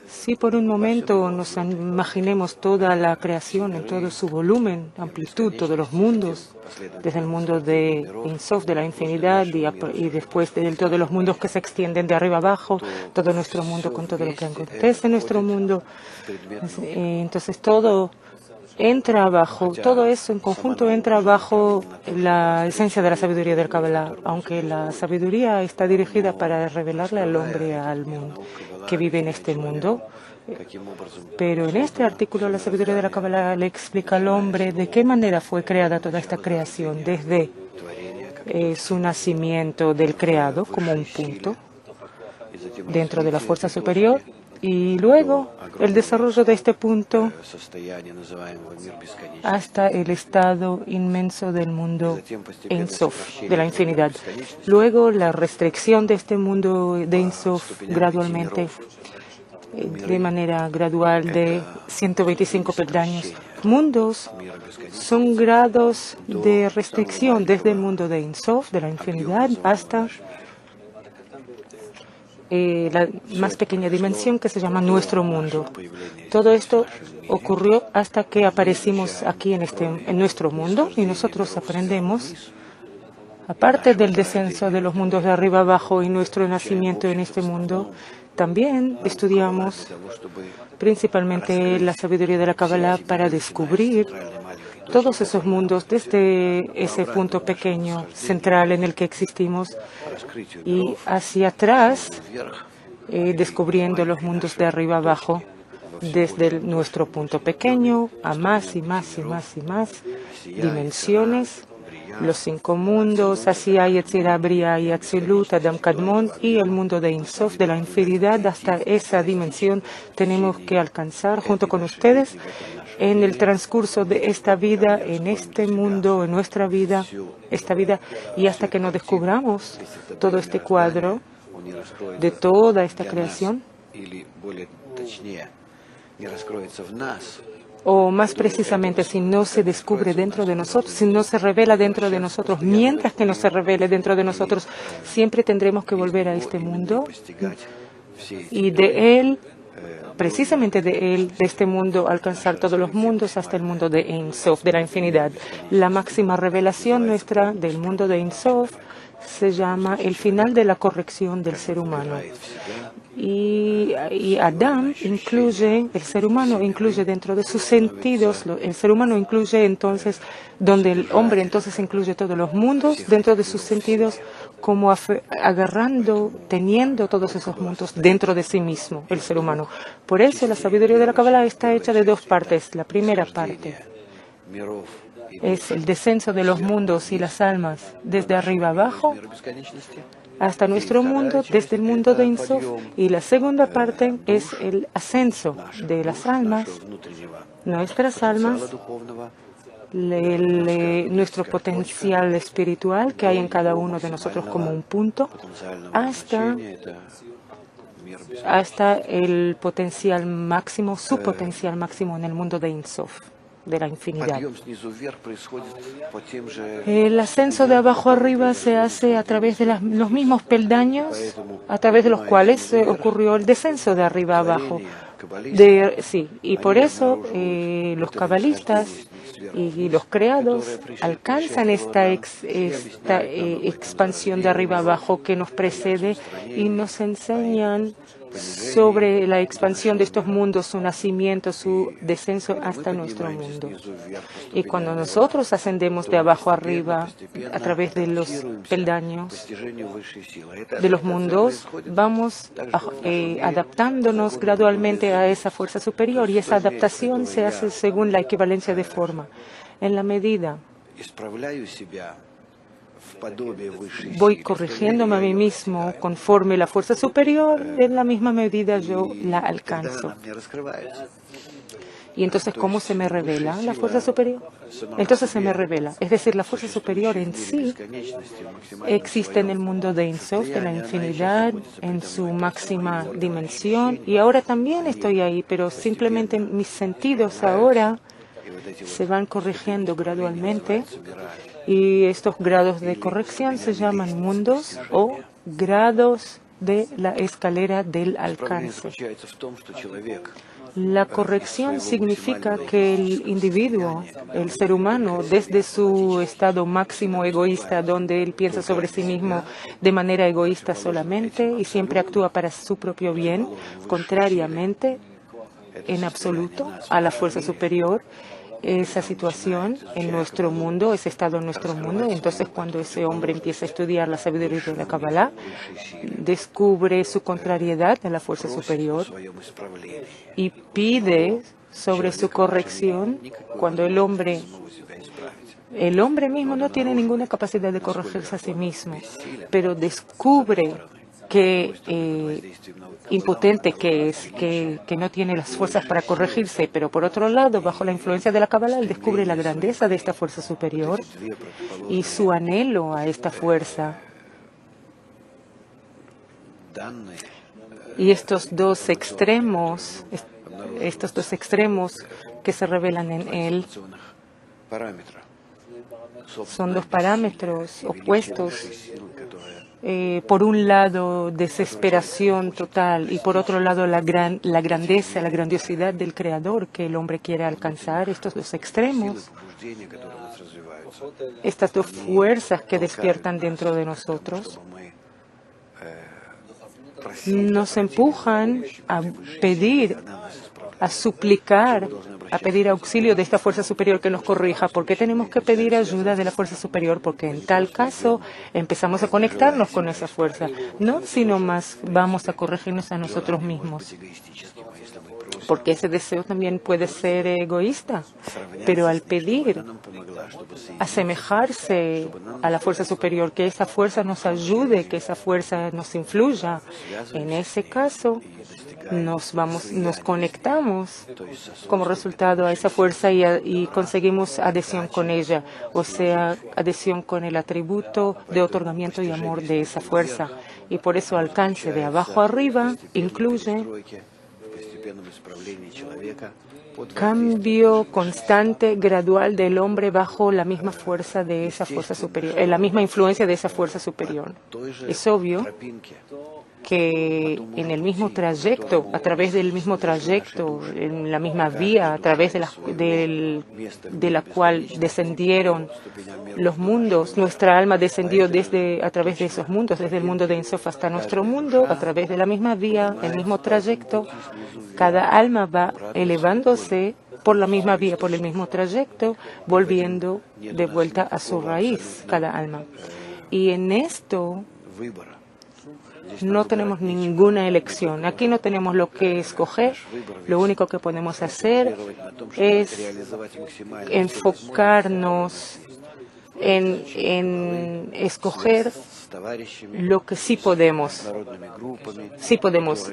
Si por un momento nos imaginemos toda la creación en todo su volumen, amplitud, todos los mundos, desde el mundo de Ein Sof, de la infinidad, y después de todos los mundos que se extienden de arriba abajo, todo nuestro mundo con todo lo que acontece en nuestro mundo, entonces todo entra abajo, todo eso en conjunto entra bajo la esencia de la sabiduría del Kabbalah, aunque la sabiduría está dirigida para revelarle al hombre, al mundo que vive en este mundo. Pero en este artículo la sabiduría de la Kabbalah le explica al hombre de qué manera fue creada toda esta creación, desde su nacimiento del creado como un punto dentro de la fuerza superior, y luego el desarrollo de este punto hasta el estado inmenso del mundo Ein Sof, de la infinidad. Luego la restricción de este mundo de Ein Sof gradualmente, de manera gradual, de 125 peldaños. Mundos son grados de restricción desde el mundo de Ein Sof, de la infinidad, hasta la más pequeña dimensión que se llama nuestro mundo. Todo esto ocurrió hasta que aparecimos aquí en nuestro mundo, y nosotros aprendemos, aparte del descenso de los mundos de arriba abajo y nuestro nacimiento en este mundo, también estudiamos principalmente la sabiduría de la Kabbalah para descubrir todos esos mundos desde ese punto pequeño, central en el que existimos, y hacia atrás, descubriendo los mundos de arriba abajo, desde nuestro punto pequeño a más y más y más y más dimensiones, los 5 mundos, Asiya, Yetzirah, Bria y Atzilut, Adam Kadmon, y el mundo de Ein Sof, de la infinidad. Hasta esa dimensión tenemos que alcanzar junto con ustedes en el transcurso de esta vida, en este mundo, en nuestra vida, esta vida, y hasta que no descubramos todo este cuadro de toda esta creación, o más precisamente, si no se descubre dentro de nosotros, si no se revela dentro de nosotros, mientras que no se revele dentro de nosotros, siempre tendremos que volver a este mundo y de él, precisamente de él, de este mundo, alcanzar todos los mundos hasta el mundo de Ein Sof, de la infinidad. La máxima revelación nuestra del mundo de Ein Sof se llama el final de la corrección del ser humano. Y Adam incluye, el ser humano incluye dentro de sus sentidos, el ser humano incluye entonces, donde el hombre entonces incluye todos los mundos dentro de sus sentidos, como agarrando, teniendo todos esos mundos dentro de sí mismo, el ser humano. Por eso la sabiduría de la Kabbalah está hecha de 2 partes. La primera parte es el descenso de los mundos y las almas desde arriba abajo hasta nuestro mundo, desde el mundo de Ein Sof, y la segunda parte es el ascenso de las almas, nuestras almas, nuestro potencial espiritual que hay en cada uno de nosotros como un punto, hasta el potencial máximo, su potencial máximo en el mundo de Ein Sof, de la infinidad. El ascenso de abajo arriba se hace a través de los mismos peldaños a través de los cuales ocurrió el descenso de arriba abajo. Y por eso los cabalistas y los creados alcanzan esta expansión de arriba abajo que nos precede y nos enseñan sobre la expansión de estos mundos, su nacimiento, su descenso hasta nuestro mundo. Y cuando nosotros ascendemos de abajo arriba a través de los peldaños de los mundos, vamos adaptándonos gradualmente a esa fuerza superior, y esa adaptación se hace según la equivalencia de forma. En la medida voy corrigiéndome a mí mismo conforme la fuerza superior, en la misma medida yo la alcanzo. Y entonces, ¿cómo se me revela la fuerza superior? Entonces se me revela. Es decir, la fuerza superior en sí existe en el mundo de Ein Sof, de la infinidad, en su máxima dimensión. Y ahora también estoy ahí, pero simplemente mis sentidos ahora se van corrigiendo gradualmente. Y estos grados de corrección se llaman mundos o grados de la escalera del alcance. La corrección significa que el individuo, el ser humano, desde su estado máximo egoísta, donde él piensa sobre sí mismo de manera egoísta solamente y siempre actúa para su propio bien, contrariamente, en absoluto, a la fuerza superior, esa situación en nuestro mundo, ese estado en nuestro mundo. Entonces, cuando ese hombre empieza a estudiar la sabiduría de la Kabbalah, descubre su contrariedad a la fuerza superior y pide sobre su corrección. Cuando el hombre mismo no tiene ninguna capacidad de corregirse a sí mismo, pero descubre que impotente que es, que no tiene las fuerzas para corregirse, pero por otro lado, bajo la influencia de la Kabbalah, él descubre la grandeza de esta fuerza superior y su anhelo a esta fuerza. Y estos dos extremos que se revelan en él, son dos parámetros opuestos. Por un lado, desesperación total y por otro lado, la grandeza, la grandiosidad del Creador que el hombre quiere alcanzar. Estos dos extremos, estas dos fuerzas que despiertan dentro de nosotros, nos empujan a pedir, a suplicar, a pedir auxilio de esta fuerza superior que nos corrija. ¿Por qué tenemos que pedir ayuda de la fuerza superior? Porque en tal caso empezamos a conectarnos con esa fuerza. No, sino más vamos a corregirnos a nosotros mismos. Porque ese deseo también puede ser egoísta. Pero al pedir asemejarse a la fuerza superior, que esa fuerza nos ayude, que esa fuerza nos influya, en ese caso nos conectamos como resultado a esa fuerza y conseguimos adhesión con ella, o sea, adhesión con el atributo de otorgamiento y amor de esa fuerza. Y por eso alcance de abajo arriba incluye cambio constante, gradual del hombre bajo la misma fuerza de esa fuerza superior, la misma influencia de esa fuerza superior. Es obvio que en el mismo trayecto, a través del mismo trayecto, en la misma vía, a través de la cual descendieron los mundos, nuestra alma descendió a través de esos mundos, desde el mundo de Ein Sof hasta nuestro mundo, a través de la misma vía, el mismo trayecto. Cada alma va elevándose por la misma vía, por el mismo trayecto, volviendo de vuelta a su raíz, cada alma. Y en esto no tenemos ninguna elección. Aquí no tenemos lo que escoger. Lo único que podemos hacer es enfocarnos en escoger lo que sí podemos. Sí podemos,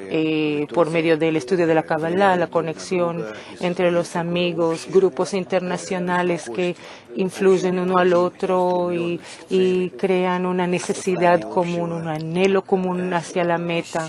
por medio del estudio de la Kabbalah, la conexión entre los amigos, grupos internacionales que influyen uno al otro y crean una necesidad común, un anhelo común hacia la meta.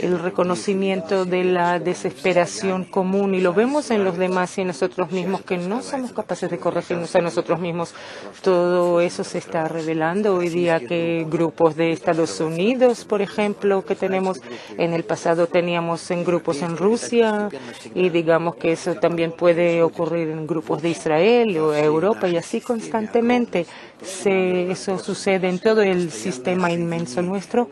El reconocimiento de la desesperación común, y lo vemos en los demás y en nosotros mismos, que no somos capaces de corregirnos a nosotros mismos. Todo eso se está revelando hoy día, que grupos de Estados Unidos, por ejemplo, que tenemos, en el pasado teníamos en grupos en Rusia, y digamos que eso también puede ocurrir en grupos de Israel o Europa, y así constantemente eso sucede en todo el sistema inmenso nuestro.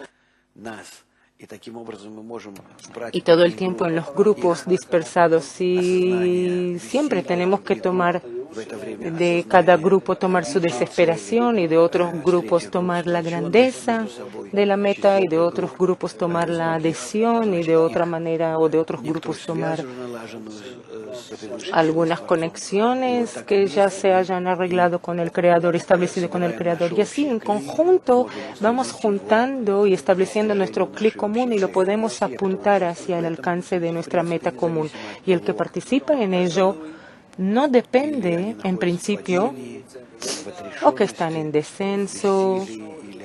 Y todo el tiempo en los grupos dispersados, y siempre tenemos que tomar de cada grupo tomar su desesperación, y de otros grupos tomar la grandeza de la meta, y de otros grupos tomar la adhesión, y de otra manera, o de otros grupos tomar algunas conexiones que ya se hayan arreglado con el Creador, establecido con el Creador. Y así en conjunto vamos juntando y estableciendo nuestro clic común, y lo podemos apuntar hacia el alcance de nuestra meta común. Y el que participa en ello no depende, en principio, o que están en descenso,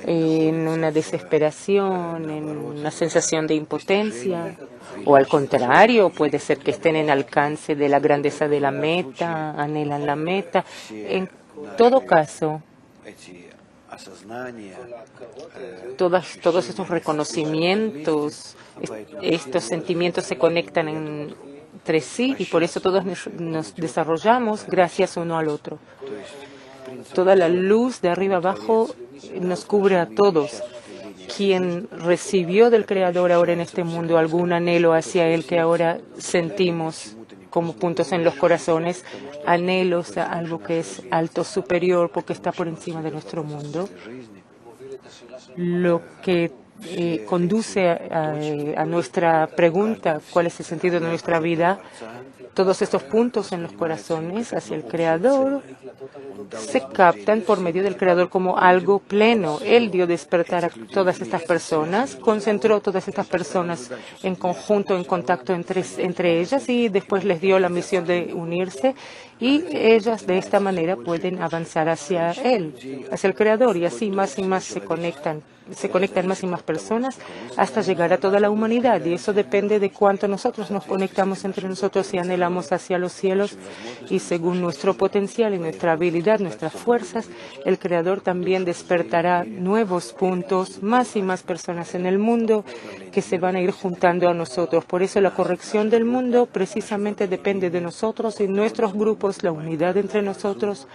en una desesperación, en una sensación de impotencia, o al contrario, puede ser que estén en alcance de la grandeza de la meta, anhelan la meta. En todo caso, todos estos reconocimientos, estos sentimientos se conectan entre sí y por eso todos nos desarrollamos gracias uno al otro. Toda la luz de arriba abajo nos cubre a todos. Quien recibió del Creador ahora en este mundo algún anhelo hacia Él que ahora sentimos como puntos en los corazones, anhelos a algo que es alto, superior, porque está por encima de nuestro mundo, lo que conduce a nuestra pregunta, ¿cuál es el sentido de nuestra vida? Todos estos puntos en los corazones hacia el Creador se captan por medio del Creador como algo pleno. Él dio despertar a todas estas personas, concentró todas estas personas en conjunto, en contacto entre ellas y después les dio la misión de unirse y ellas de esta manera pueden avanzar hacia Él, hacia el Creador y así más y más se conectan más y más personas hasta llegar a toda la humanidad y eso depende de cuánto nosotros nos conectamos entre nosotros y anhelamos hacia los cielos y según nuestro potencial y nuestra habilidad, nuestras fuerzas, el Creador también despertará nuevos puntos, más y más personas en el mundo que se van a ir juntando a nosotros. Por eso la corrección del mundo precisamente depende de nosotros y nuestros grupos, la unidad entre nosotros,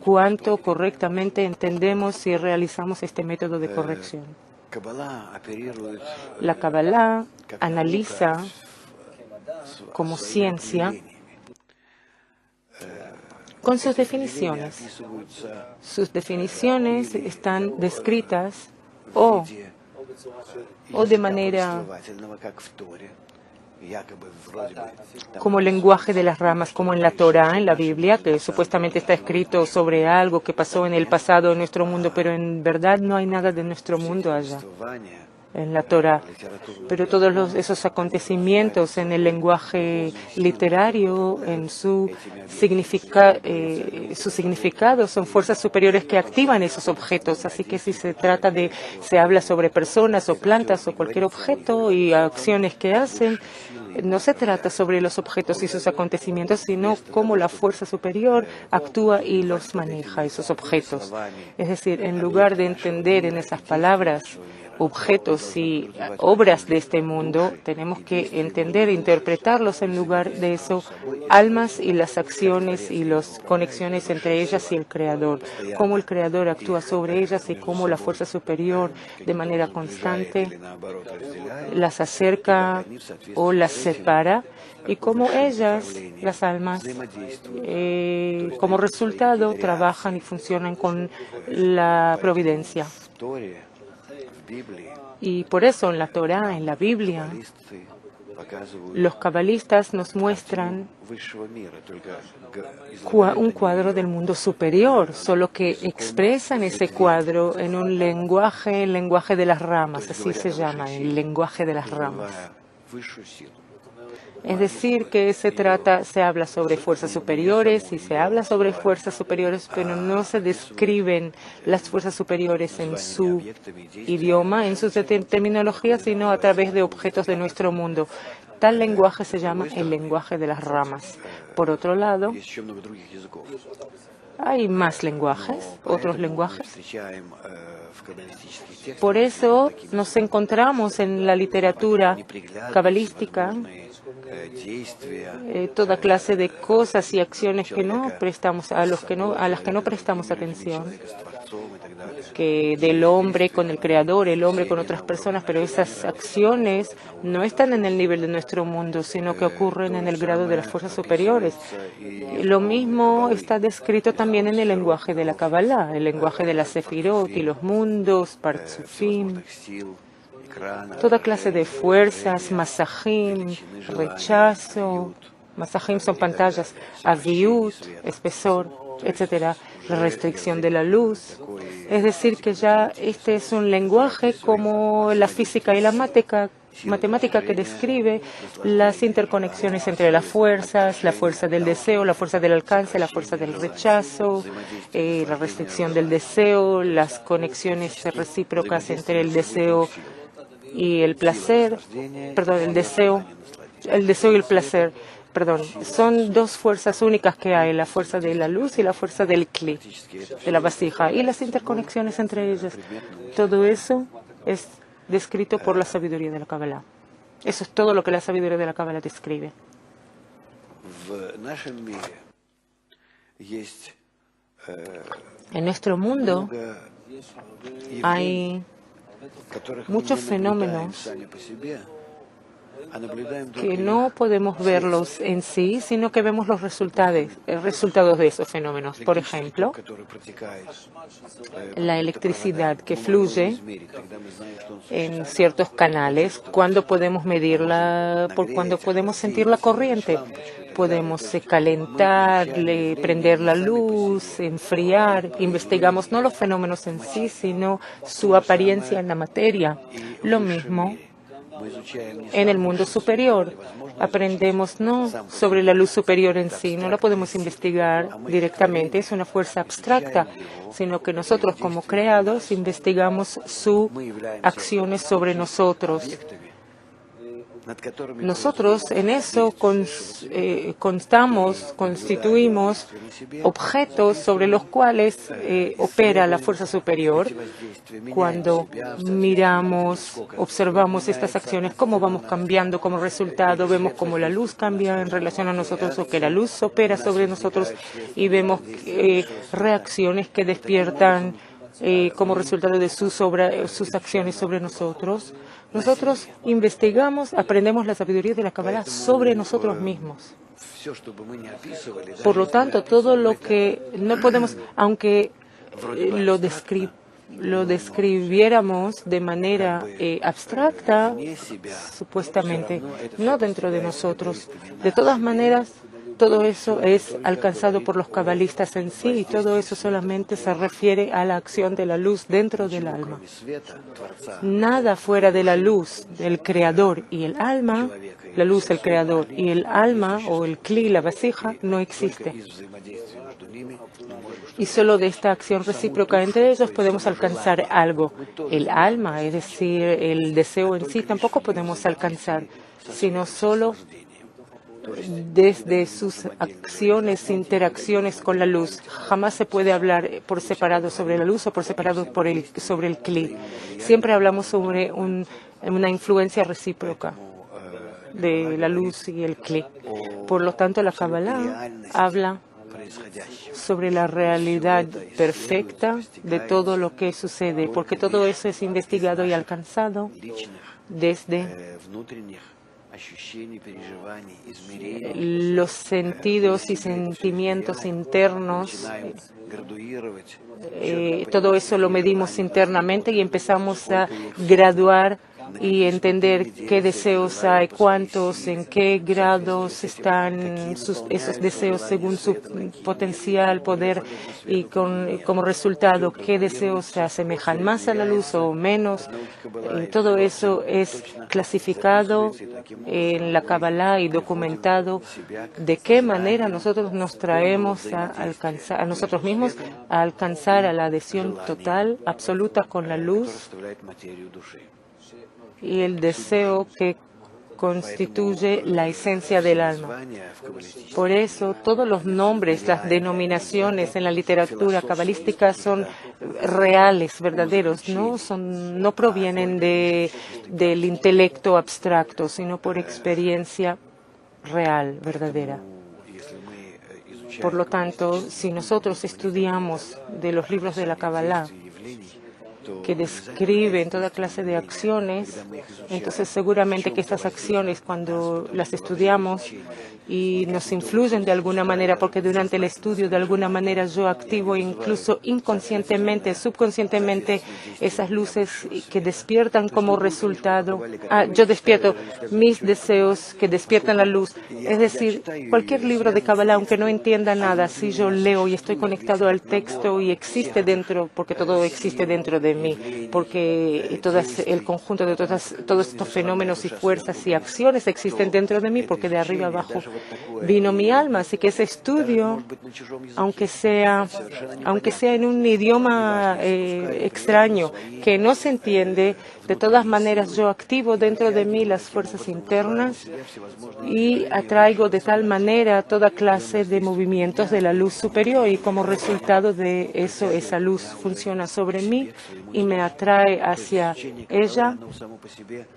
cuánto correctamente entendemos y realizamos este método de corrección. La Kabbalah analiza como ciencia con sus definiciones. Sus definiciones están descritas o de manera como lenguaje de las ramas, como en la Torá, en la Biblia, que supuestamente está escrito sobre algo que pasó en el pasado en nuestro mundo, pero en verdad no hay nada de nuestro mundo allá, en la Torá. Pero todos esos acontecimientos en el lenguaje literario, en su significado, son fuerzas superiores que activan esos objetos. Así que si se habla sobre personas o plantas o cualquier objeto y acciones que hacen, no se trata sobre los objetos y sus acontecimientos, sino cómo la fuerza superior actúa y los maneja, esos objetos. Es decir, en lugar de entender en esas palabras objetos y obras de este mundo, tenemos que entender e interpretarlos en lugar de eso, almas y las acciones y las conexiones entre ellas y el Creador, cómo el Creador actúa sobre ellas y cómo la fuerza superior de manera constante las acerca o las separa y cómo ellas, las almas, como resultado trabajan y funcionan con la providencia. Y por eso en la Torá, en la Biblia, los cabalistas nos muestran un cuadro del mundo superior, solo que expresan ese cuadro en un lenguaje, el lenguaje de las ramas, así se llama, el lenguaje de las ramas. Es decir, que se habla sobre fuerzas superiores y se habla sobre fuerzas superiores, pero no se describen las fuerzas superiores en su idioma, en su terminología, sino a través de objetos de nuestro mundo. Tal lenguaje se llama el lenguaje de las ramas. Por otro lado, hay más lenguajes, otros lenguajes. Por eso nos encontramos en la literatura cabalística toda clase de cosas y acciones que no prestamos a las que no prestamos atención, que del hombre con el Creador, el hombre con otras personas, pero esas acciones no están en el nivel de nuestro mundo, sino que ocurren en el grado de las fuerzas superiores. Lo mismo está descrito también en el lenguaje de la Kabbalah, el lenguaje de la Sefirot y los mundos, Partzufim, toda clase de fuerzas, masajim, rechazo, masajim son pantallas, aviut, espesor, etcétera, la restricción de la luz. Es decir, que ya este es un lenguaje como la física y la matemática que describe las interconexiones entre las fuerzas, la fuerza del deseo, la fuerza del alcance, la fuerza del rechazo, la restricción del deseo, las conexiones recíprocas entre el deseo y el placer, perdón, el deseo y el placer. perdón, son dos fuerzas únicas que hay, la fuerza de la luz y la fuerza del Kli, de la vasija, y las interconexiones entre ellas. Todo eso es descrito por la sabiduría de la Kabbalah. Eso es todo lo que la sabiduría de la Kabbalah describe. En nuestro mundo hay muchos fenómenos que no podemos verlos en sí, sino que vemos los resultados de esos fenómenos. Por ejemplo, la electricidad que fluye en ciertos canales, cuando podemos medirla, cuando podemos sentir la corriente. Podemos calentar, prender la luz, enfriar. Investigamos no los fenómenos en sí, sino su apariencia en la materia. Lo mismo en el mundo superior. Aprendemos no sobre la luz superior en sí, no la podemos investigar directamente, es una fuerza abstracta, sino que nosotros como creados investigamos sus acciones sobre nosotros. Nosotros en eso constituimos objetos sobre los cuales opera la fuerza superior. Cuando miramos, observamos estas acciones, cómo vamos cambiando como resultado, vemos cómo la luz cambia en relación a nosotros o que la luz opera sobre nosotros y vemos reacciones que despiertan como resultado de sus acciones sobre nosotros. Nosotros investigamos, aprendemos la sabiduría de la Kabbalah sobre nosotros mismos. Por lo tanto, todo lo que no podemos, aunque lo describiéramos de manera abstracta, supuestamente, no dentro de nosotros. De todas maneras, todo eso es alcanzado por los cabalistas en sí y todo eso solamente se refiere a la acción de la luz dentro del alma. Nada fuera de la luz del Creador y el alma, la luz del Creador y el alma o el Kli, la vasija, no existe. Y solo de esta acción recíproca entre ellos podemos alcanzar algo. El alma, es decir, el deseo en sí, tampoco podemos alcanzar, sino solo desde sus acciones, interacciones con la luz. Jamás se puede hablar por separado sobre la luz o por separado sobre el Kli. Siempre hablamos sobre una influencia recíproca de la luz y el Kli. Por lo tanto, la Kabbalah habla sobre la realidad perfecta de todo lo que sucede, porque todo eso es investigado y alcanzado desde los sentidos y sentimientos internos. Todo eso lo medimos internamente y empezamos a graduar y entender qué deseos hay, cuántos, en qué grados están esos deseos según su potencial, poder y como resultado qué deseos se asemejan más a la luz o menos. Todo eso es clasificado en la Kabbalah y documentado de qué manera nosotros nos traemos a alcanzar a nosotros mismos, a alcanzar a la adhesión total, absoluta con la luz y el deseo que constituye la esencia del alma. Por eso, todos los nombres, las denominaciones en la literatura cabalística son reales, verdaderos, no provienen del intelecto abstracto, sino por experiencia real, verdadera. Por lo tanto, si nosotros estudiamos de los libros de la Kabbalah, que describen toda clase de acciones, entonces seguramente que estas acciones, cuando las estudiamos y nos influyen de alguna manera, porque durante el estudio de alguna manera yo activo incluso inconscientemente, subconscientemente, esas luces que despiertan como resultado. Yo despierto mis deseos que despiertan la luz. Es decir, cualquier libro de Kabbalah, aunque no entienda nada, si yo leo y estoy conectado al texto y existe dentro, porque todo existe dentro de mí, porque el conjunto de todos estos fenómenos y fuerzas y acciones existen dentro de mí, porque de arriba abajo vino mi alma. Así que ese estudio, aunque sea en un idioma extraño, que no se entiende, de todas maneras yo activo dentro de mí las fuerzas internas y atraigo de tal manera toda clase de movimientos de la luz superior, y como resultado de eso, esa luz funciona sobre mí y me atrae hacia ella,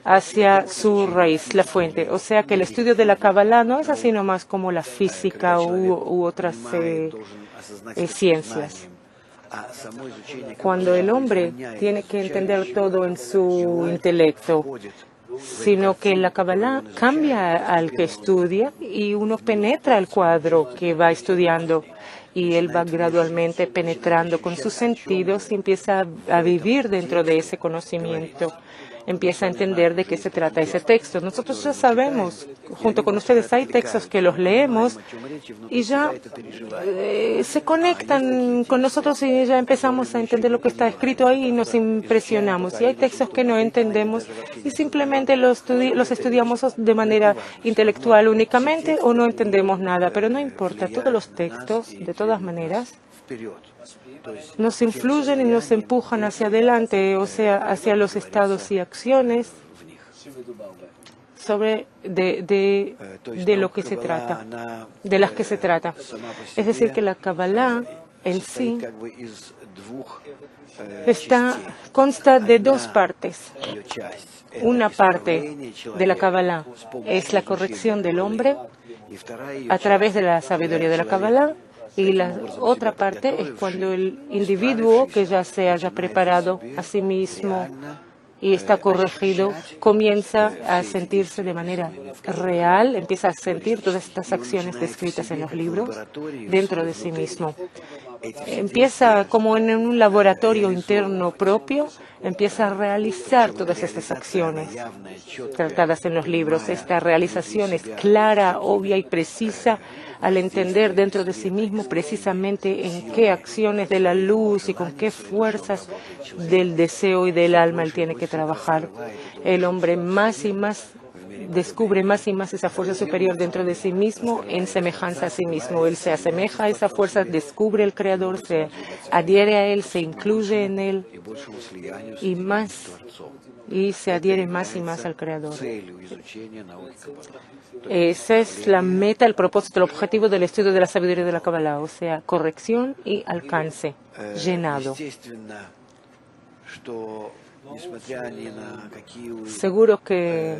hacia su raíz, la fuente. O sea que el estudio de la Kabbalah no es así nomás como la física u otras ciencias. Cuando el hombre tiene que entender todo en su intelecto, sino que la Kabbalah cambia al que estudia y uno penetra el cuadro que va estudiando y él va gradualmente penetrando con sus sentidos y empieza a vivir dentro de ese conocimiento. Empieza a entender de qué se trata ese texto. Nosotros ya sabemos, junto con ustedes, hay textos que los leemos y ya se conectan con nosotros y ya empezamos a entender lo que está escrito ahí y nos impresionamos. Y hay textos que no entendemos y simplemente los estudiamos de manera intelectual únicamente o no entendemos nada. Pero no importa, todos los textos, de todas maneras, nos influyen y nos empujan hacia adelante, o sea, hacia los estados y acciones de lo que se trata, de las que se trata. Es decir, que la Kabbalah en sí consta de dos partes. Una parte de la Kabbalah es la corrección del hombre a través de la sabiduría de la Kabbalah. Y la otra parte es cuando el individuo que ya se haya preparado a sí mismo y está corregido, comienza a sentirse de manera real, empieza a sentir todas estas acciones descritas en los libros dentro de sí mismo. Empieza como en un laboratorio interno propio, empieza a realizar todas estas acciones tratadas en los libros. Esta realización es clara, obvia y precisa al entender dentro de sí mismo precisamente en qué acciones de la luz y con qué fuerzas del deseo y del alma él tiene que trabajar. El hombre más y más descubre más y más esa fuerza superior dentro de sí mismo en semejanza a sí mismo. Él se asemeja a esa fuerza, descubre el Creador, se adhiere a él, se incluye en él y se adhiere más y más al Creador. Esa es la meta, el propósito, el objetivo del estudio de la sabiduría de la Kabbalah, o sea, corrección y alcance, llenado. Seguro que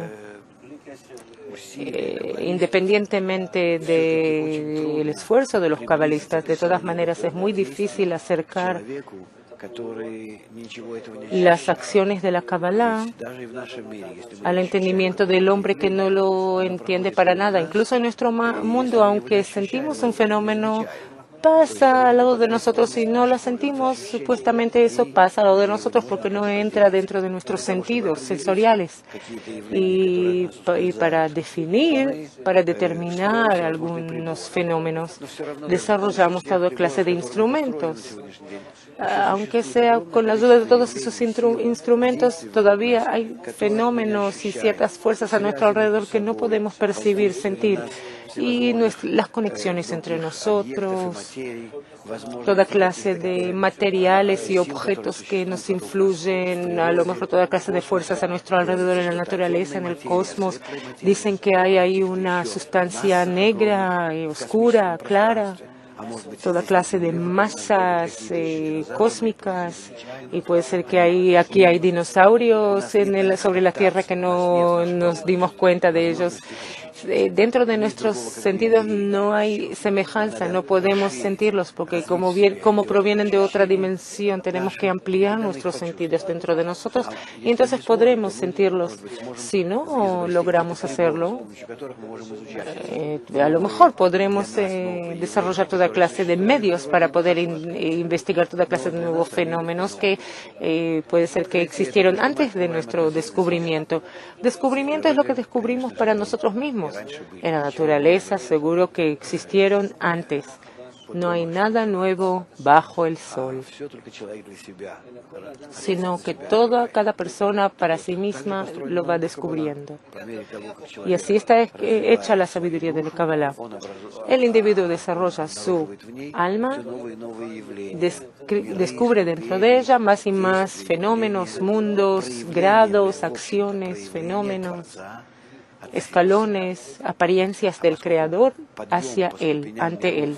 independientemente del esfuerzo de los cabalistas, de todas maneras es muy difícil acercar las acciones de la Kabbalah al entendimiento del hombre que no lo entiende para nada. Incluso en nuestro mundo, aunque sentimos un fenómeno, pasa al lado de nosotros y no lo sentimos, supuestamente eso pasa al lado de nosotros porque no entra dentro de nuestros sentidos sensoriales. Y para determinar algunos fenómenos, desarrollamos toda clase de instrumentos. Aunque sea con la ayuda de todos esos instrumentos, todavía hay fenómenos y ciertas fuerzas a nuestro alrededor que no podemos percibir, sentir. Y las conexiones entre nosotros, toda clase de materiales y objetos que nos influyen, a lo mejor toda clase de fuerzas a nuestro alrededor en la naturaleza, en el cosmos. Dicen que hay ahí una sustancia negra, oscura, clara, toda clase de masas cósmicas, y puede ser que aquí hay dinosaurios sobre la Tierra que no nos dimos cuenta de ellos. Dentro de nuestros sentidos no hay semejanza, no podemos sentirlos porque como provienen de otra dimensión, tenemos que ampliar nuestros sentidos dentro de nosotros y entonces podremos sentirlos. Si no logramos hacerlo, a lo mejor podremos desarrollar toda clase de medios para poder investigar toda clase de nuevos fenómenos que puede ser que existieron antes de nuestro descubrimiento. Descubrimiento es lo que descubrimos para nosotros mismos. En la naturaleza seguro que existieron antes, No hay nada nuevo bajo el sol, sino que cada persona para sí misma lo va descubriendo. Y así está hecha la sabiduría de la Kabbalah. El individuo desarrolla su alma, descubre dentro de ella más y más fenómenos, mundos, grados, acciones, fenómenos, escalones, apariencias del Creador hacia Él, ante Él.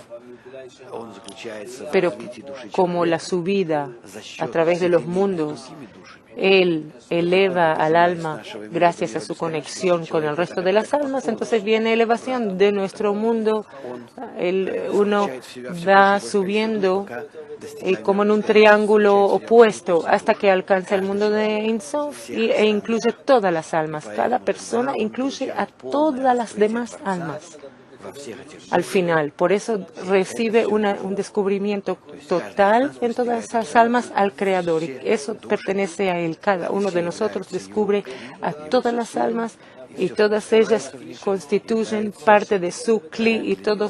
Pero como la subida a través de los mundos, Él eleva al alma gracias a su conexión con el resto de las almas, entonces viene elevación de nuestro mundo. Uno va subiendo como en un triángulo opuesto hasta que alcanza el mundo de Ein Sof e incluye todas las almas. Cada persona incluye a todas las demás almas. Al final, por eso recibe un descubrimiento total en todas esas almas al Creador. Y eso pertenece a Él. Cada uno de nosotros descubre a todas las almas y todas ellas constituyen parte de su Kli y todo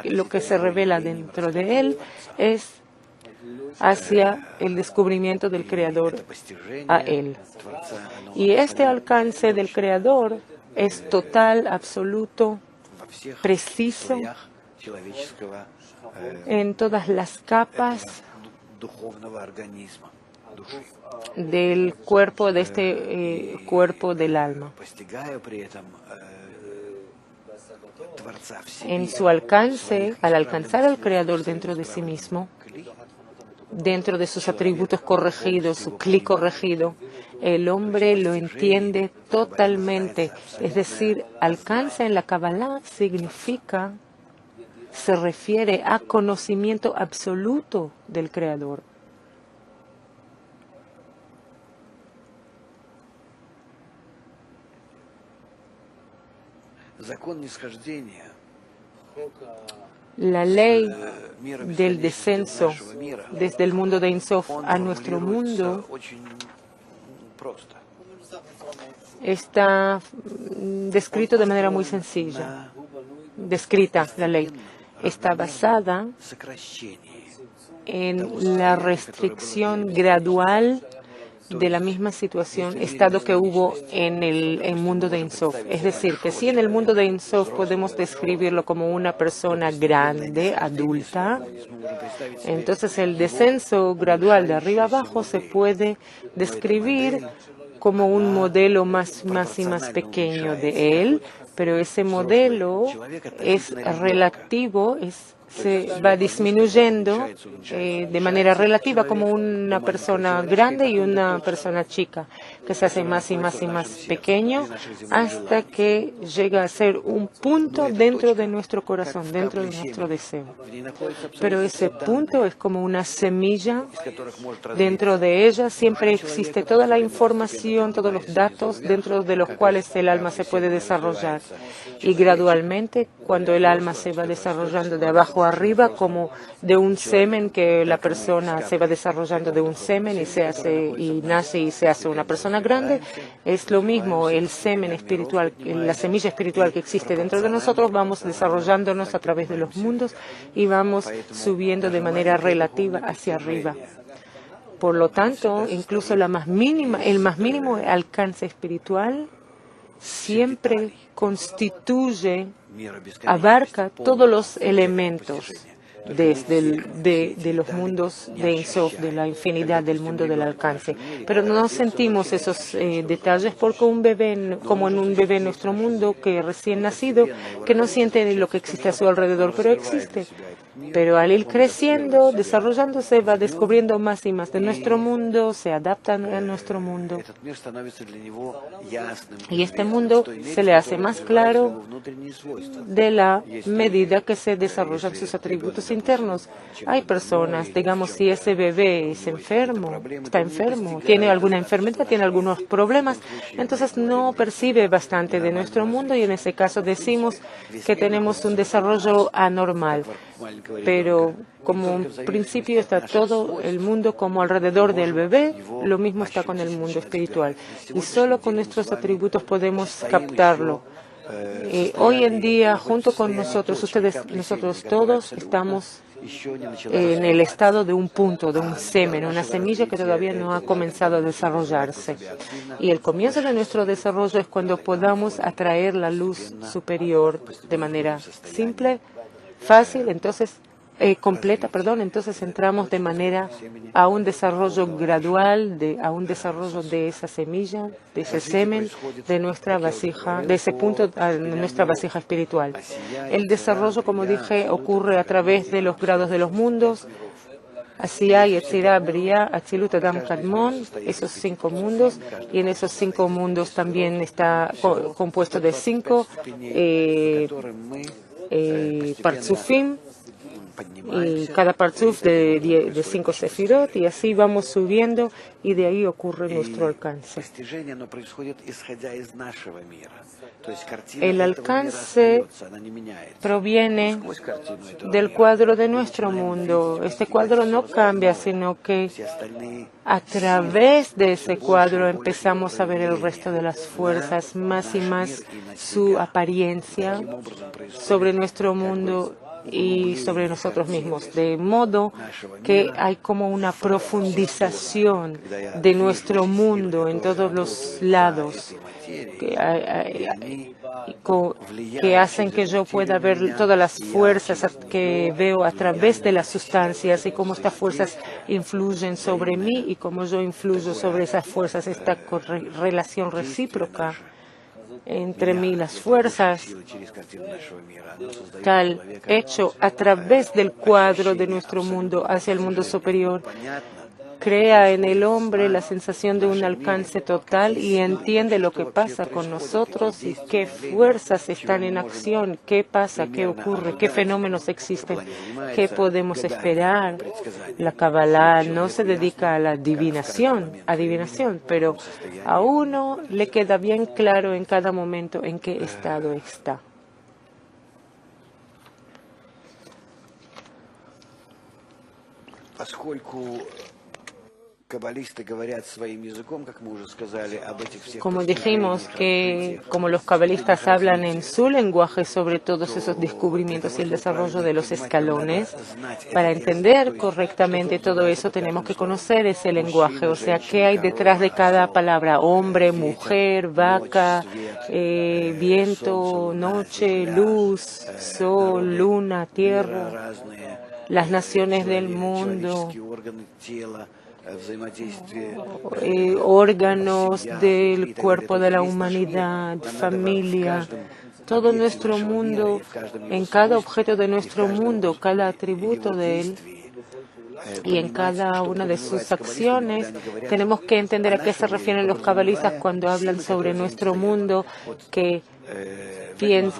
lo que se revela dentro de Él es hacia el descubrimiento del Creador a Él. Y este alcance del Creador es total, absoluto, preciso en todas las capas del cuerpo, de este cuerpo del alma. En su alcance, al alcanzar al Creador dentro de sí mismo, dentro de sus atributos corregidos, su Kli corregido, el hombre lo entiende totalmente. Es decir, alcanza en la Kabbalah significa, se refiere a conocimiento absoluto del Creador. La ley del descenso desde el mundo de Ein Sof a nuestro mundo está descrito de manera muy sencilla. Descrita la ley. Está basada en la restricción gradual de la misma situación, estado que hubo en el mundo de Ein Sof. Es decir, que si en el mundo de Ein Sof podemos describirlo como una persona grande, adulta, entonces el descenso gradual de arriba abajo se puede describir como un modelo más y más pequeño de él, pero ese modelo es relativo, se va disminuyendo de manera relativa como una persona grande y una persona chica, que se hace más y más y más pequeño hasta que llega a ser un punto dentro de nuestro corazón, dentro de nuestro deseo. Pero ese punto es como una semilla. Dentro de ella siempre existe toda la información, todos los datos dentro de los cuales el alma se puede desarrollar. Y gradualmente, cuando el alma se va desarrollando de abajo arriba, como de un semen, que la persona se va desarrollando de un semen y nace y se hace una persona grande, es lo mismo. El semen espiritual, la semilla espiritual que existe dentro de nosotros, vamos desarrollándonos a través de los mundos y vamos subiendo de manera relativa hacia arriba. Por lo tanto, incluso el más mínimo alcance espiritual siempre abarca todos los elementos de los mundos de Ein Sof, de la infinidad del mundo del alcance. Pero no sentimos esos detalles porque como en un bebé en nuestro mundo que recién nacido, que no siente lo que existe a su alrededor, pero existe. Pero al ir creciendo, desarrollándose, va descubriendo más y más de nuestro mundo, se adapta a nuestro mundo. Y este mundo se le hace más claro de la medida que se desarrollan sus atributos internos. Hay personas, digamos, si ese bebé está enfermo, tiene alguna enfermedad, tiene algunos problemas, entonces no percibe bastante de nuestro mundo y en ese caso decimos que tenemos un desarrollo anormal. Pero como en principio está todo el mundo como alrededor del bebé, lo mismo está con el mundo espiritual. Y solo con nuestros atributos podemos captarlo. Hoy en día, junto con nosotros todos, estamos en el estado de un punto, de un semen, una semilla que todavía no ha comenzado a desarrollarse. Y el comienzo de nuestro desarrollo es cuando podamos atraer la luz superior de manera simple, fácil, completa, entonces entramos de manera a un desarrollo gradual, a un desarrollo de esa semilla, de ese semen, de nuestra vasija, de ese punto de nuestra vasija espiritual. El desarrollo, como dije, ocurre a través de los grados de los mundos, Asiá, Yetzirah, Briá, Atzilut, Adam, Kadmon, esos 5 mundos, y en esos 5 mundos también está compuesto de 5 Partzufim, y cada partzuf de 5 sefirot, y así vamos subiendo, y de ahí ocurre nuestro alcance. El alcance proviene del cuadro de nuestro mundo. Este cuadro no cambia, sino que a través de ese cuadro empezamos a ver el resto de las fuerzas, más y más su apariencia sobre nuestro mundo y sobre nosotros mismos, de modo que hay como una profundización de nuestro mundo en todos los lados, que hacen que yo pueda ver todas las fuerzas que veo a través de las sustancias y cómo estas fuerzas influyen sobre mí y cómo yo influyo sobre esas fuerzas, esta relación recíproca entre mí y las fuerzas, tal hecho a través del cuadro de nuestro mundo hacia el mundo superior, crea en el hombre la sensación de un alcance total y entiende lo que pasa con nosotros y qué fuerzas están en acción, qué pasa, qué ocurre, qué fenómenos existen, qué podemos esperar. La Kabbalah no se dedica a la adivinación, pero a uno le queda bien claro en cada momento en qué estado está. Como dijimos, como los cabalistas hablan en su lenguaje sobre todos esos descubrimientos y el desarrollo de los escalones, para entender correctamente todo eso tenemos que conocer ese lenguaje, o sea, qué hay detrás de cada palabra: hombre, mujer, vaca, viento, noche, luz, sol, luna, tierra, las naciones del mundo, órganos del cuerpo de la humanidad, familia, todo nuestro mundo, en cada objeto de nuestro mundo, cada atributo de él y en cada una de sus acciones. Tenemos que entender a qué se refieren los cabalistas cuando hablan sobre nuestro mundo,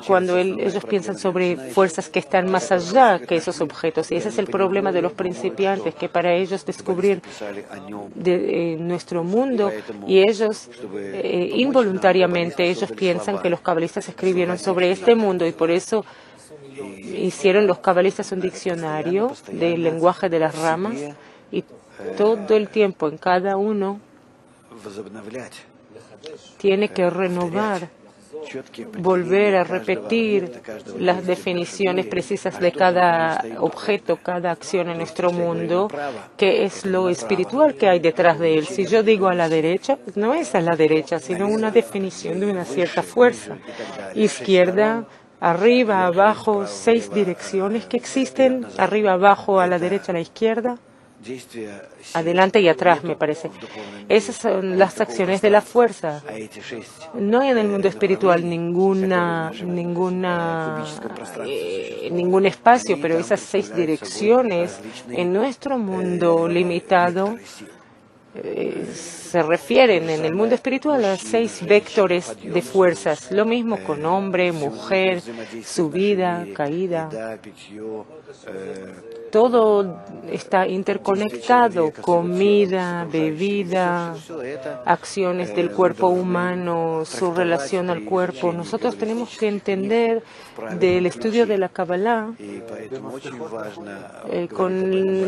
cuando ellos piensan sobre fuerzas que están más allá que esos objetos. Y ese es el problema de los principiantes, que para ellos descubrir nuestro mundo, y ellos involuntariamente ellos piensan que los cabalistas escribieron sobre este mundo, y por eso hicieron los cabalistas un diccionario del lenguaje de las ramas, y todo el tiempo en cada uno tiene que renovar, volver a repetir las definiciones precisas de cada objeto, cada acción en nuestro mundo, que es lo espiritual que hay detrás de él. Si yo digo a la derecha, pues no es a la derecha, sino una definición de una cierta fuerza. Izquierda, arriba, abajo, 6 direcciones que existen: arriba, abajo, a la derecha, a la izquierda, adelante y atrás, me parece. Esas son las acciones de la fuerza. No hay en el mundo espiritual ningún espacio, pero esas 6 direcciones en nuestro mundo limitado se refieren en el mundo espiritual a 6 vectores de fuerzas. Lo mismo con hombre, mujer, subida, caída. Todo está interconectado: comida, bebida, acciones del cuerpo humano, su relación al cuerpo. Nosotros tenemos que entender del estudio de la Kabbalah,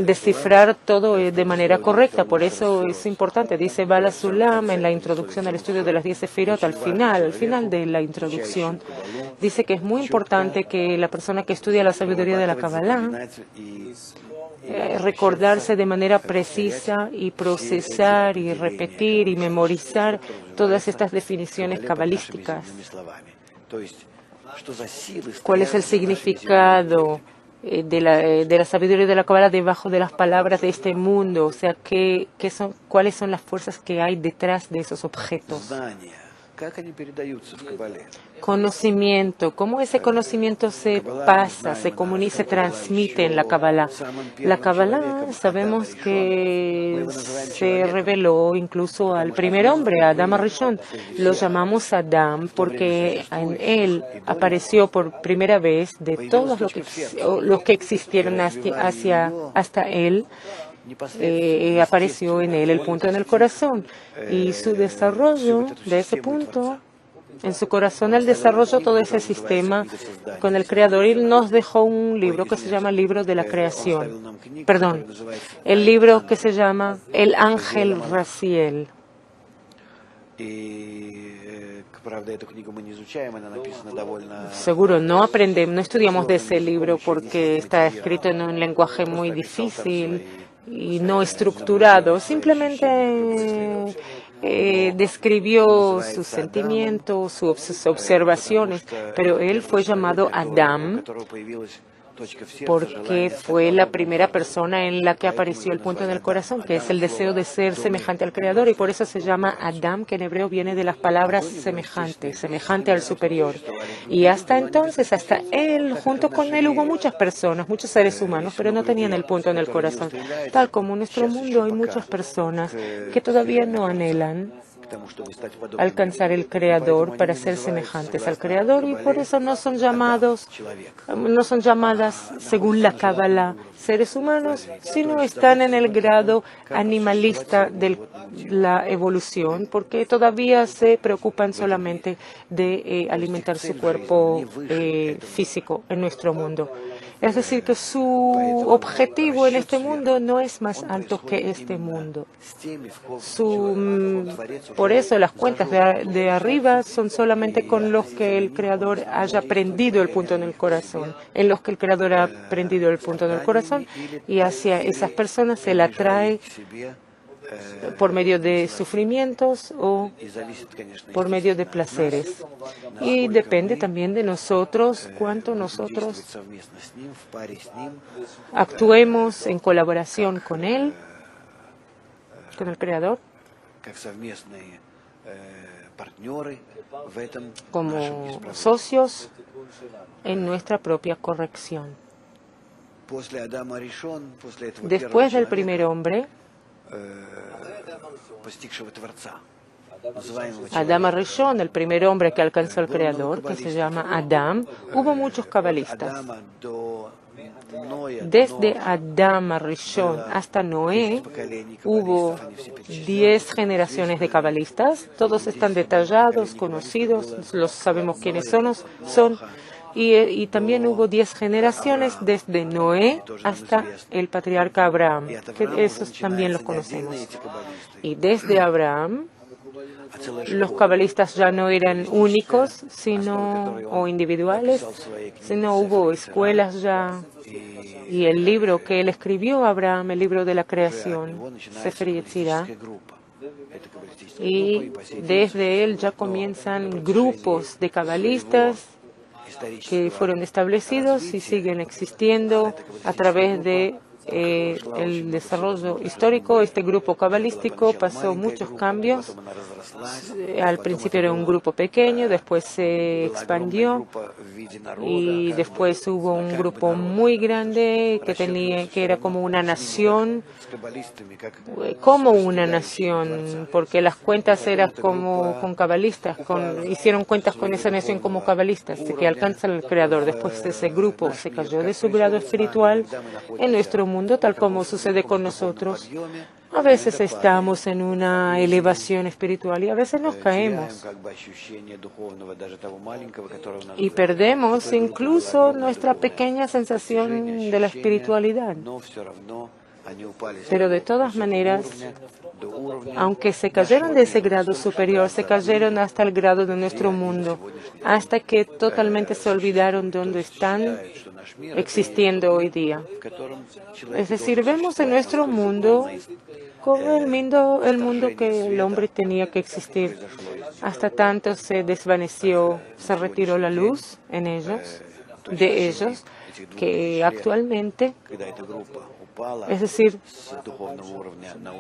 descifrar todo de manera correcta. Por eso es importante, dice Bala Sulam en la introducción al estudio de las 10 sefirot, al final de la introducción, dice que es muy importante que la persona que estudia la sabiduría de la Kabbalah recordarse de manera precisa y procesar y repetir y memorizar todas estas definiciones cabalísticas. ¿Cuál es el significado de la sabiduría de la Kabbalah debajo de las palabras de este mundo? O sea, ¿cuáles son las fuerzas que hay detrás de esos objetos? Conocimiento, cómo ese conocimiento se pasa, se comunica, se transmite en la Kabbalah. La Kabbalah sabemos que se reveló incluso al primer hombre, a Adam Arishon. Lo llamamos Adam porque en él apareció por primera vez de todos los que existieron hasta él. Apareció en él el punto en el corazón y su desarrollo de ese punto en su corazón, el desarrollo todo ese sistema con el Creador. Él nos dejó un libro que se llama el libro de la creación, perdón, el libro que se llama El Ángel Raziel. Seguro no estudiamos de ese libro porque está escrito en un lenguaje muy difícil y no estructurado. Simplemente describió sus sentimientos, sus observaciones, pero él fue llamado Adam porque fue la primera persona en la que apareció el punto en el corazón, que es el deseo de ser semejante al Creador, y por eso se llama Adam, que en hebreo viene de las palabras semejante al superior. Y hasta entonces, hasta él, junto con él hubo muchas personas, muchos seres humanos, pero no tenían el punto en el corazón. Tal como en nuestro mundo hay muchas personas que todavía no anhelan alcanzar el Creador para ser semejantes al Creador, y por eso no son llamadas según la Kabbalah seres humanos, sino están en el grado animalista de la evolución, porque todavía se preocupan solamente de alimentar su cuerpo físico en nuestro mundo. Es decir, que su objetivo en este mundo no es más alto que este mundo. Por eso las cuentas de arriba son solamente con los que el Creador haya prendido el punto en el corazón, en los que el Creador ha prendido el punto en el corazón, y hacia esas personas se la trae por medio de sufrimientos o por medio de placeres. Y depende también de nosotros cuánto nosotros actuemos en colaboración con Él, con el Creador, como socios en nuestra propia corrección. Después del primer hombre, Adam Arishon, el primer hombre que alcanzó al Creador, que se llama Adam, hubo muchos cabalistas. Desde Adam Arishon hasta Noé hubo 10 generaciones de cabalistas. Todos están detallados, conocidos, los sabemos quiénes son. Y también hubo 10 generaciones desde Noé hasta el patriarca Abraham, que esos también los conocemos. Y desde Abraham, los cabalistas ya no eran únicos o individuales, sino hubo escuelas ya. Y el libro que él escribió, Abraham, el libro de la creación, Sefer Yetzirah, y desde él ya comienzan grupos de cabalistas que fueron establecidos y siguen existiendo a través de el desarrollo histórico. Este grupo cabalístico pasó muchos cambios. Al principio era un grupo pequeño, después se expandió y después hubo un grupo muy grande que era como una nación, porque las cuentas eran como con cabalistas, hicieron cuentas con esa nación como cabalistas, que alcanzan al Creador. Después ese grupo se cayó de su grado espiritual en nuestro mundo, tal como sucede con nosotros. A veces estamos en una elevación espiritual y a veces nos caemos y perdemos incluso nuestra pequeña sensación de la espiritualidad. Pero de todas maneras, aunque se cayeron de ese grado superior, se cayeron hasta el grado de nuestro mundo, hasta que totalmente se olvidaron de dónde están existiendo hoy día. Es decir, vemos en nuestro mundo como el mundo que el hombre tenía que existir. Hasta tanto se desvaneció, se retiró la luz de ellos, que actualmente, es decir,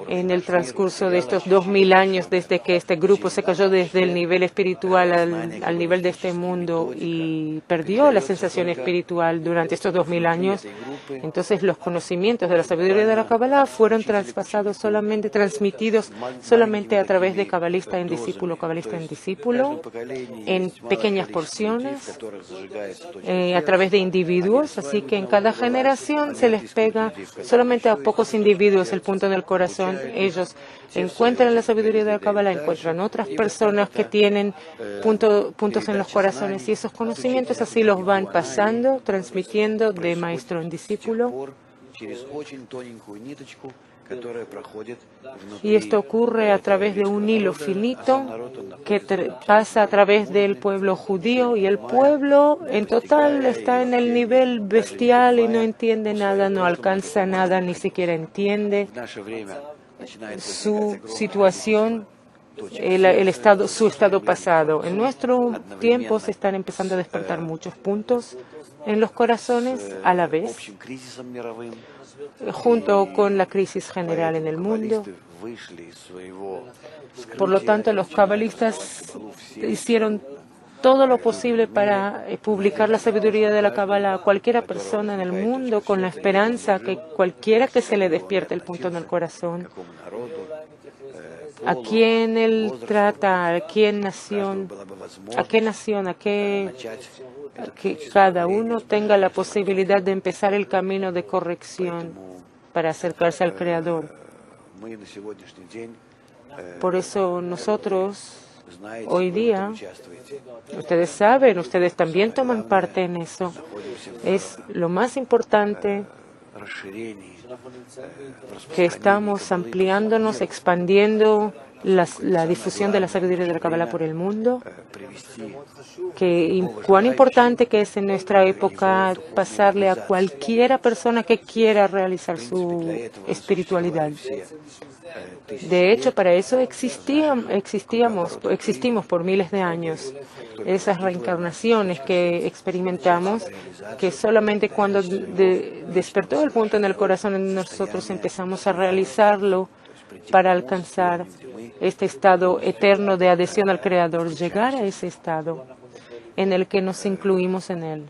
en el transcurso de estos 2000 años, desde que este grupo se cayó desde el nivel espiritual al nivel de este mundo y perdió la sensación espiritual durante estos 2000 años, entonces los conocimientos de la sabiduría de la Kabbalah fueron transmitidos solamente a través de cabalista en discípulo, en pequeñas porciones, a través de individuos, así que en cada generación se les pega solamente a pocos individuos el punto en el corazón. Ellos encuentran la sabiduría de la Kabbalah, encuentran otras personas que tienen puntos en los corazones y esos conocimientos así los van pasando, transmitiendo de maestro en discípulo. Y esto ocurre a través de un hilo finito que pasa a través del pueblo judío, y el pueblo en total está en el nivel bestial y no entiende nada, no alcanza nada, ni siquiera entiende su situación, su estado pasado. En nuestro tiempo se están empezando a despertar muchos puntos en los corazones a la vez, junto con la crisis general en el mundo. Por lo tanto, los cabalistas hicieron todo lo posible para publicar la sabiduría de la Kabbalah a cualquier persona en el mundo, con la esperanza que cualquiera que se le despierte el punto en el corazón, a quién él trata, a qué nación, que cada uno tenga la posibilidad de empezar el camino de corrección para acercarse al Creador. Por eso nosotros, hoy día, ustedes saben, ustedes también toman parte en eso. Es lo más importante que estamos ampliándonos, expandiendo la difusión de la sabiduría de la Kabbalah por el mundo, cuán importante que es en nuestra época pasarle a cualquiera persona que quiera realizar su espiritualidad. De hecho, para eso existimos por miles de años. Esas reencarnaciones que experimentamos, que solamente cuando despertó el punto en el corazón nosotros empezamos a realizarlo para alcanzar este estado eterno de adhesión al Creador, llegar a ese estado en el que nos incluimos en Él.